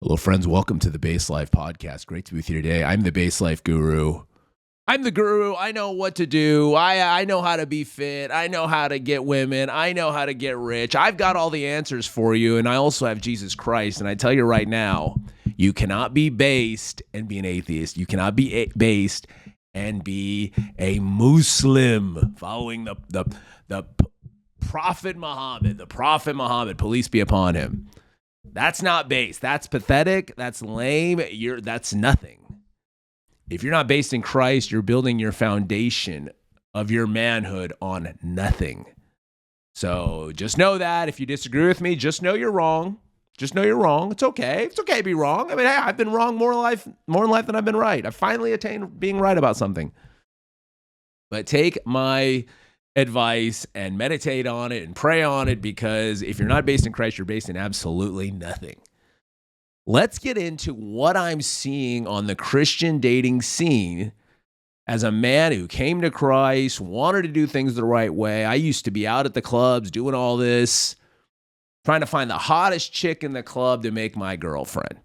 Hello, friends. Welcome to the Base Life Podcast. Great to be with you today. I'm the Base Life Guru. I'm the guru. I know what to do. I know how to be fit. I know how to get women. I know how to get rich. I've got all the answers for you, and I also have Jesus Christ. And I tell you right now, you cannot be based and be an atheist. You cannot be based and be a Muslim following the Prophet Muhammad. The Prophet Muhammad, peace be upon him. That's not based. That's pathetic. That's lame. That's nothing. If you're not based in Christ, you're building your foundation of your manhood on nothing. So just know that. If you disagree with me, just know you're wrong. Just know you're wrong. It's okay. It's okay to be wrong. I mean, hey, I've been wrong more in life than I've been right. I finally attained being right about something. But take my advice and meditate on it and pray on it, because if you're not based in Christ, you're based in absolutely nothing. Let's get into what I'm seeing on the Christian dating scene as a man who came to Christ, wanted to do things the right way. I used to be out at the clubs doing all this, trying to find the hottest chick in the club to make my girlfriend.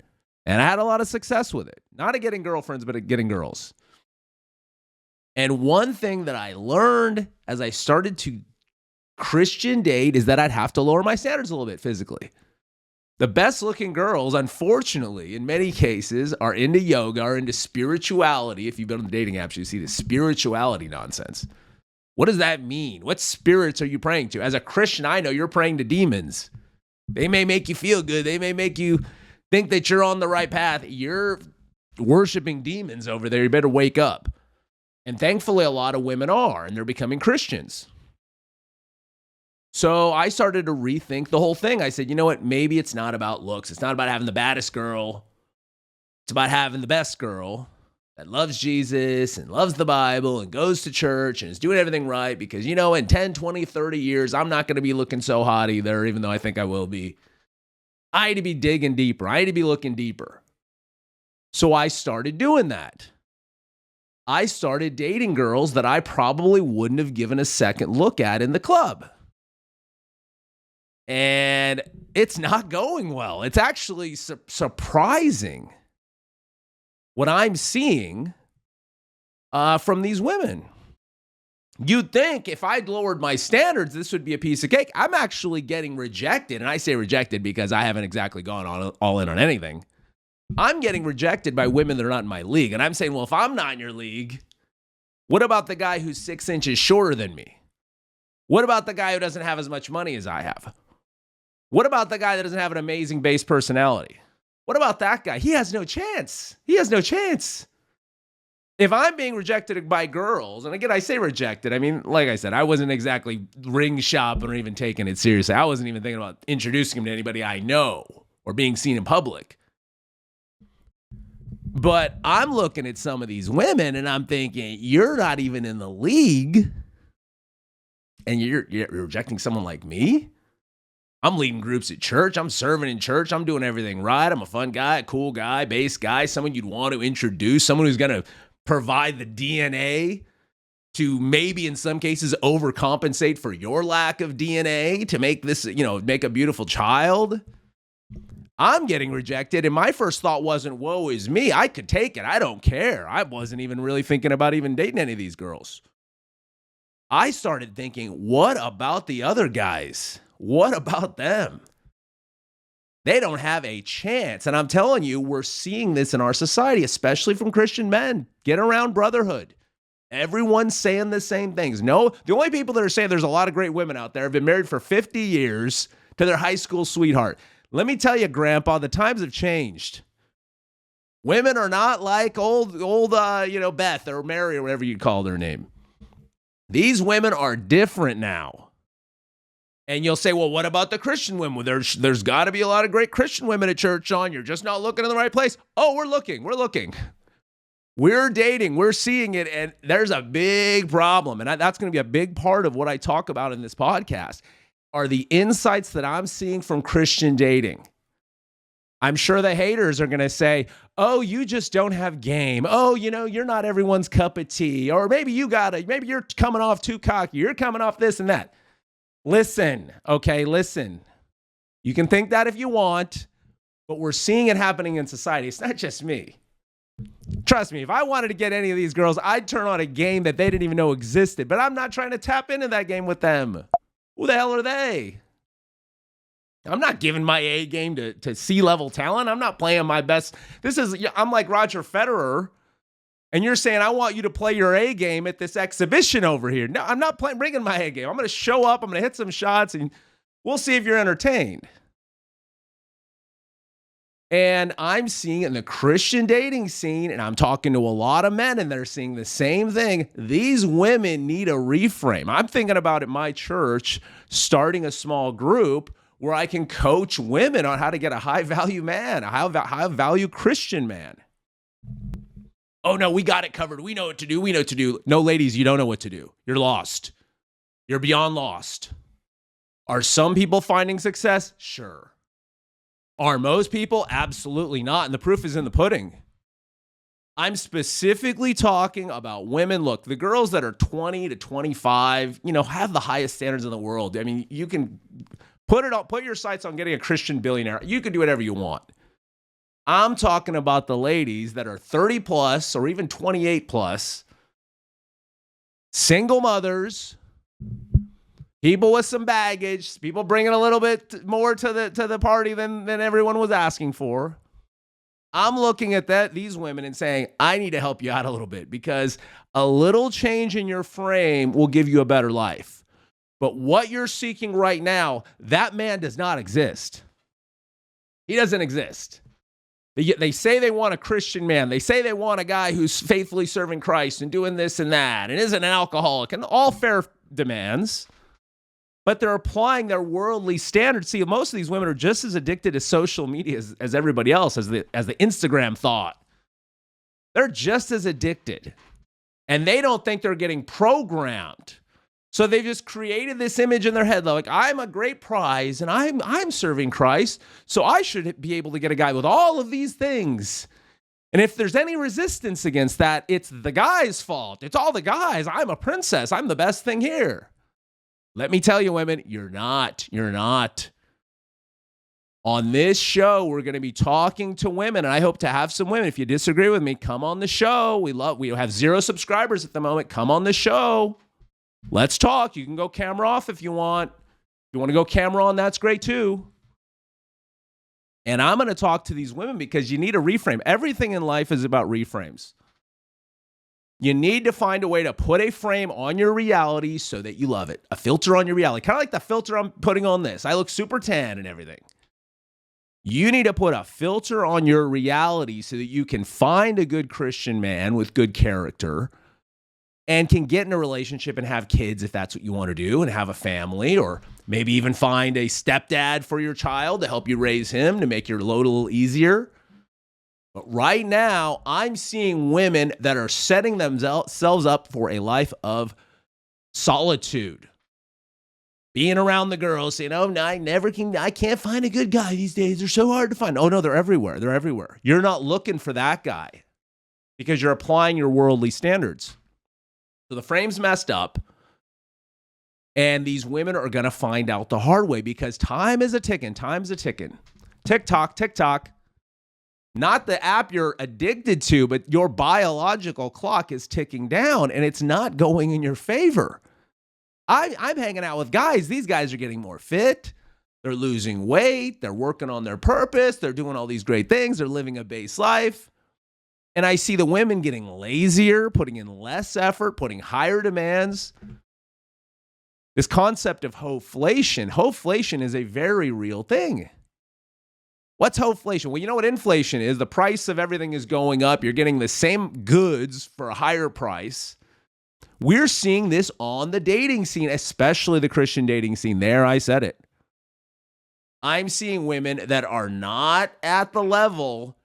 And I had a lot of success with it. Not at getting girlfriends, but at getting girls. And one thing that I learned as I started to Christian date is that I'd have to lower my standards a little bit physically. The best looking girls, unfortunately, in many cases, are into yoga, are into spirituality. If you've been on the dating apps, you see the spirituality nonsense. What does that mean? What spirits are you praying to? As a Christian, I know you're praying to demons. They may make you feel good. They may make you think that you're on the right path. You're worshiping demons over there. You better wake up. And thankfully, a lot of women are, and they're becoming Christians. So I started to rethink the whole thing. I said, you know what? Maybe it's not about looks. It's not about having the baddest girl. It's about having the best girl that loves Jesus and loves the Bible and goes to church and is doing everything right, because, you know, in 10, 20, 30 years, I'm not going to be looking so hot either, even though I think I will be. I need to be digging deeper. I need to be looking deeper. So I started doing that. I started dating girls that I probably wouldn't have given a second look at in the club. And it's not going well. It's actually surprising what I'm seeing from these women. You'd think if I'd lowered my standards, this would be a piece of cake. I'm actually getting rejected. And I say rejected because I haven't exactly gone all in on anything. I'm getting rejected by women that are not in my league. And I'm saying, well, if I'm not in your league, what about the guy who's 6 inches shorter than me? What about the guy who doesn't have as much money as I have? What about the guy that doesn't have an amazing base personality? What about that guy? He has no chance. He has no chance. If I'm being rejected by girls, and again, I say rejected, I mean, like I said, I wasn't exactly ring shopping or even taking it seriously. I wasn't even thinking about introducing him to anybody I know or being seen in public. But I'm looking at some of these women and I'm thinking, you're not even in the league and you're rejecting someone like me? I'm leading groups at church. I'm serving in church. I'm doing everything right. I'm a fun guy, a cool guy, base guy, someone you'd want to introduce, someone who's going to provide the DNA to maybe in some cases overcompensate for your lack of DNA to make this, make a beautiful child. I'm getting rejected, and my first thought wasn't, woe is me. I could take it. I don't care. I wasn't even really thinking about even dating any of these girls. I started thinking, what about the other guys? What about them? They don't have a chance. And I'm telling you, we're seeing this in our society, especially from Christian men. Get around brotherhood. Everyone's saying the same things. No, the only people that are saying there's a lot of great women out there have been married for 50 years to their high school sweetheart. Let me tell you, Grandpa, the times have changed. Women are not like old Beth or Mary or whatever you call their name. These women are different now. And you'll say, well, what about the Christian women? There's got to be a lot of great Christian women at church, John. You're just not looking in the right place. Oh, we're looking. We're dating. We're seeing it. And there's a big problem. And that's going to be a big part of what I talk about in this podcast. Are the insights that I'm seeing from Christian dating. I'm sure the haters are going to say, oh, you just don't have game. Oh, you're not everyone's cup of tea. Or maybe maybe you're coming off too cocky. You're coming off this and that. Listen. You can think that if you want, but we're seeing it happening in society. It's not just me. Trust me, if I wanted to get any of these girls, I'd turn on a game that they didn't even know existed, but I'm not trying to tap into that game with them. Who the hell are they? I'm not giving my A game to C-level talent. I'm not playing my best. I'm like Roger Federer, and you're saying I want you to play your A game at this exhibition over here. No, I'm not bringing my A game. I'm going to show up. I'm going to hit some shots, and we'll see if you're entertained. And I'm seeing in the Christian dating scene, and I'm talking to a lot of men, and they're seeing the same thing. These women need a reframe. I'm thinking about at my church starting a small group where I can coach women on how to get a high-value man, a high-value Christian man. Oh, no, we got it covered. We know what to do. We know what to do. No, ladies, you don't know what to do. You're lost. You're beyond lost. Are some people finding success? Sure. Are most people? Absolutely not. And the proof is in the pudding. I'm specifically talking about women. Look, the girls that are 20 to 25, have the highest standards in the world. I mean, you can put your sights on getting a Christian billionaire. You can do whatever you want. I'm talking about the ladies that are 30 plus or even 28 plus, single mothers, people with some baggage, people bringing a little bit more to the party than everyone was asking for. I'm looking at these women and saying, I need to help you out a little bit because a little change in your frame will give you a better life. But what you're seeking right now, that man does not exist. He doesn't exist. They say they want a Christian man. They say they want a guy who's faithfully serving Christ and doing this and that and isn't an alcoholic and all fair demands. But they're applying their worldly standards. See, most of these women are just as addicted to social media as everybody else, as the Instagram thought. They're just as addicted. And they don't think they're getting programmed. So they've just created this image in their head, like, I'm a great prize and I'm serving Christ, so I should be able to get a guy with all of these things. And if there's any resistance against that, it's the guy's fault. It's all the guys. I'm a princess. I'm the best thing here. Let me tell you, women, you're not. You're not. On this show, we're going to be talking to women, and I hope to have some women. If you disagree with me, come on the show. We have 0 subscribers at the moment. Come on the show. Let's talk. You can go camera off if you want. If you want to go camera on, that's great too. And I'm going to talk to these women because you need a reframe. Everything in life is about reframes. You need to find a way to put a frame on your reality so that you love it. A filter on your reality. Kind of like the filter I'm putting on this. I look super tan and everything. You need to put a filter on your reality so that you can find a good Christian man with good character and can get in a relationship and have kids if that's what you want to do and have a family, or maybe even find a stepdad for your child to help you raise him to make your load a little easier. But right now, I'm seeing women that are setting themselves up for a life of solitude. Being around the girls, saying, oh, no, I can't find a good guy these days. They're so hard to find. Oh, no, they're everywhere. They're everywhere. You're not looking for that guy because you're applying your worldly standards. So the frame's messed up, and these women are going to find out the hard way because time is a ticking. Time's a ticking. Tick-tock, tick-tock. Not the app you're addicted to, but your biological clock is ticking down, and it's not going in your favor. I'm hanging out with guys. These guys are getting more fit. They're losing weight. They're working on their purpose. They're doing all these great things. They're living a base life. And I see the women getting lazier, putting in less effort, putting higher demands. This concept of hoflation is a very real thing. What's hoflation? Well, you know what inflation is? The price of everything is going up. You're getting the same goods for a higher price. We're seeing this on the dating scene, especially the Christian dating scene. There, I said it. I'm seeing women that are not at the level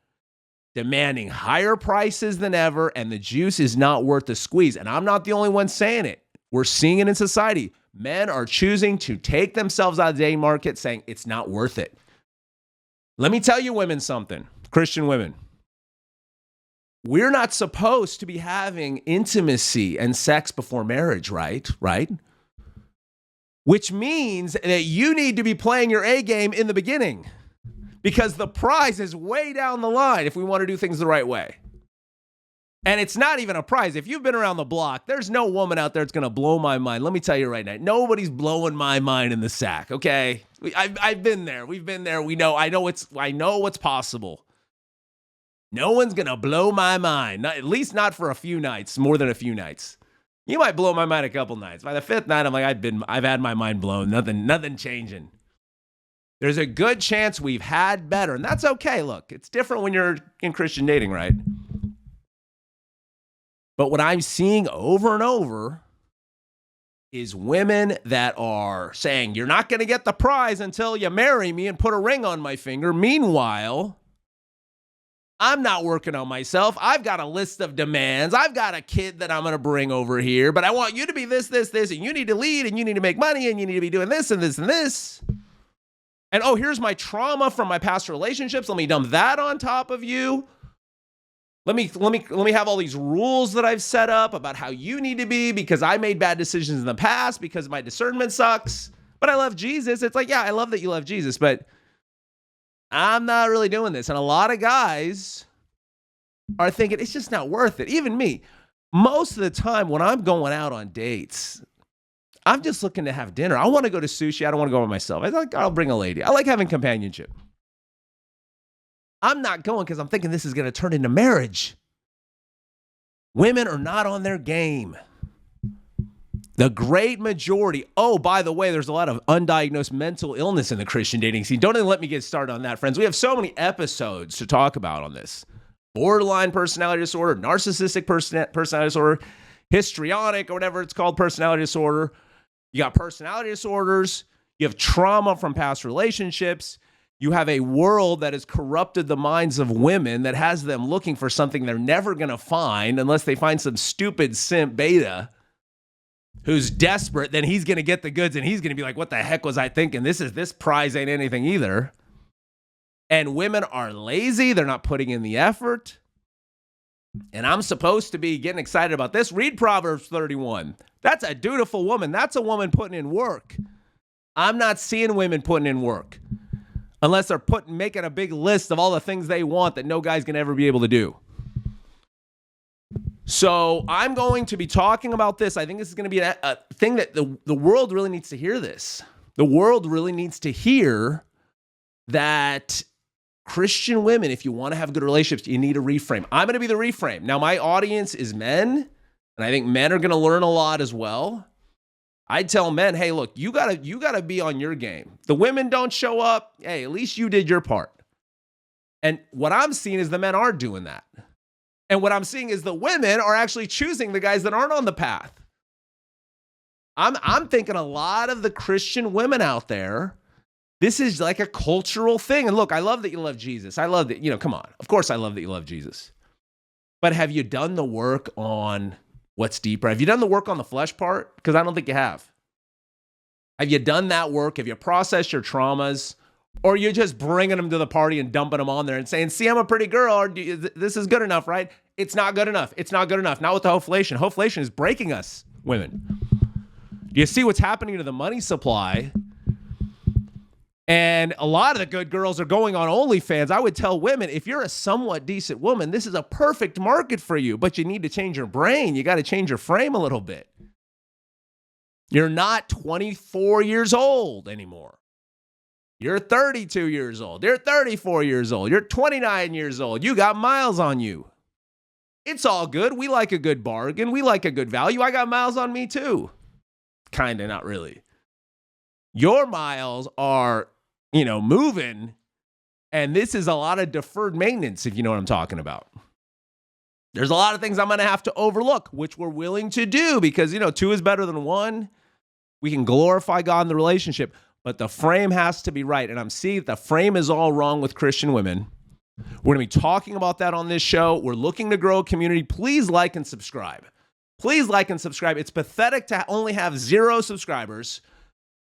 demanding higher prices than ever, and the juice is not worth the squeeze. And I'm not the only one saying it. We're seeing it in society. Men are choosing to take themselves out of the dating market, saying it's not worth it. Let me tell you women something, Christian women. We're not supposed to be having intimacy and sex before marriage, right? Which means that you need to be playing your A game in the beginning. because the prize is way down the line if we want to do things the right way. And it's not even a prize. If you've been around the block, there's no woman out there that's going to blow my mind. Let me tell you right now, nobody's blowing my mind in the sack, okay? I've been there. We've been there. We know. I know what's possible. No one's going to blow my mind, at least not for a few nights, more than a few nights. You might blow my mind a couple nights. By the fifth night, I'm like, I've had my mind blown. Nothing changing. There's a good chance we've had better, and that's okay. Look, it's different when you're in Christian dating, right? But what I'm seeing over and over is women that are saying, you're not going to get the prize until you marry me and put a ring on my finger. Meanwhile, I'm not working on myself. I've got a list of demands. I've got a kid that I'm going to bring over here, but I want you to be this, and you need to lead, and you need to make money, and you need to be doing this and this and this. And oh, here's my trauma from my past relationships. Let me dump that on top of you. Let me have all these rules that I've set up about how you need to be because I made bad decisions in the past because my discernment sucks. But I love Jesus. It's like, yeah, I love that you love Jesus, but I'm not really doing this. And a lot of guys are thinking it's just not worth it. Even me. Most of the time when I'm going out on dates, I'm just looking to have dinner. I want to go to sushi. I don't want to go by myself. I'll bring a lady. I like having companionship. I'm not going because I'm thinking this is going to turn into marriage. Women are not on their game. The great majority. Oh, by the way, there's a lot of undiagnosed mental illness in the Christian dating scene. Don't even let me get started on that, friends. We have so many episodes to talk about on this. Borderline personality disorder, narcissistic personality disorder, histrionic or whatever it's called, personality disorder. You got personality disorders. You have trauma from past relationships. You have a world that has corrupted the minds of women that has them looking for something they're never going to find unless they find some stupid simp beta who's desperate. Then he's going to get the goods and he's going to be like, what the heck was I thinking? This prize ain't anything either. And women are lazy. They're not putting in the effort. And I'm supposed to be getting excited about this. Read Proverbs 31. That's a dutiful woman. That's a woman putting in work. I'm not seeing women putting in work. Unless they're making a big list of all the things they want that no guy's going to ever be able to do. So I'm going to be talking about this. I think this is going to be a thing that the world really needs to hear this. The world really needs to hear that Christian women, if you want to have good relationships, you need a reframe. I'm going to be the reframe. Now, my audience is men, and I think men are going to learn a lot as well. I tell men, hey, look, you gotta be on your game. The women don't show up. Hey, at least you did your part. And what I'm seeing is the men are doing that. And what I'm seeing is the women are actually choosing the guys that aren't on the path. I'm thinking a lot of the Christian women out there, this is like a cultural thing. And look, I love that you love Jesus. I love that, come on. Of course I love that you love Jesus. But have you done the work on what's deeper? Have you done the work on the flesh part? Because I don't think you have. Have you done that work? Have you processed your traumas? Or you're just bringing them to the party and dumping them on there and saying, see, I'm a pretty girl. Or this is good enough, right? It's not good enough. It's not good enough. Not with the hoflation. Hoflation is breaking us, women. Do you see what's happening to the money supply? And a lot of the good girls are going on OnlyFans. I would tell women, if you're a somewhat decent woman, this is a perfect market for you, but you need to change your brain. You got to change your frame a little bit. You're not 24 years old anymore. You're 32 years old. You're 34 years old. You're 29 years old. You got miles on you. It's all good. We like a good bargain. We like a good value. I got miles on me too. Kind of, not really. Your miles are moving, and this is a lot of deferred maintenance, if you know what I'm talking about. There's a lot of things I'm going to have to overlook, which we're willing to do because, 2 is better than 1. We can glorify God in the relationship, but the frame has to be right. And I'm seeing the frame is all wrong with Christian women. We're going to be talking about that on this show. We're looking to grow a community. Please like and subscribe. Please like and subscribe. It's pathetic to only have 0 subscribers.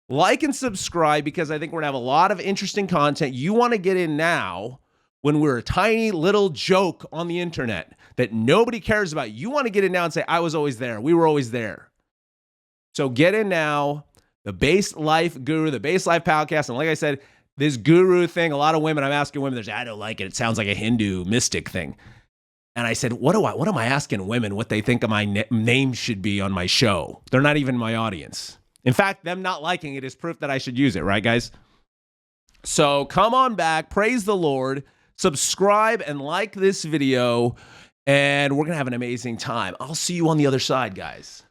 Like and subscribe because I think we're going to have a lot of interesting content. You want to get in now when we're a tiny little joke on the internet that nobody cares about. You want to get in now and say, I was always there. We were always there. So get in now. The Base Life Guru, the Base Life Podcast. And like I said, This guru thing, a lot of women, I'm asking women, I don't like it. It sounds like a Hindu mystic thing. And I said, what am I asking women what they think of my name should be on my show? They're not even my audience. In fact, them not liking it is proof that I should use it, right, guys? So come on back, praise the Lord, subscribe and like this video, and we're going to have an amazing time. I'll see you on the other side, guys.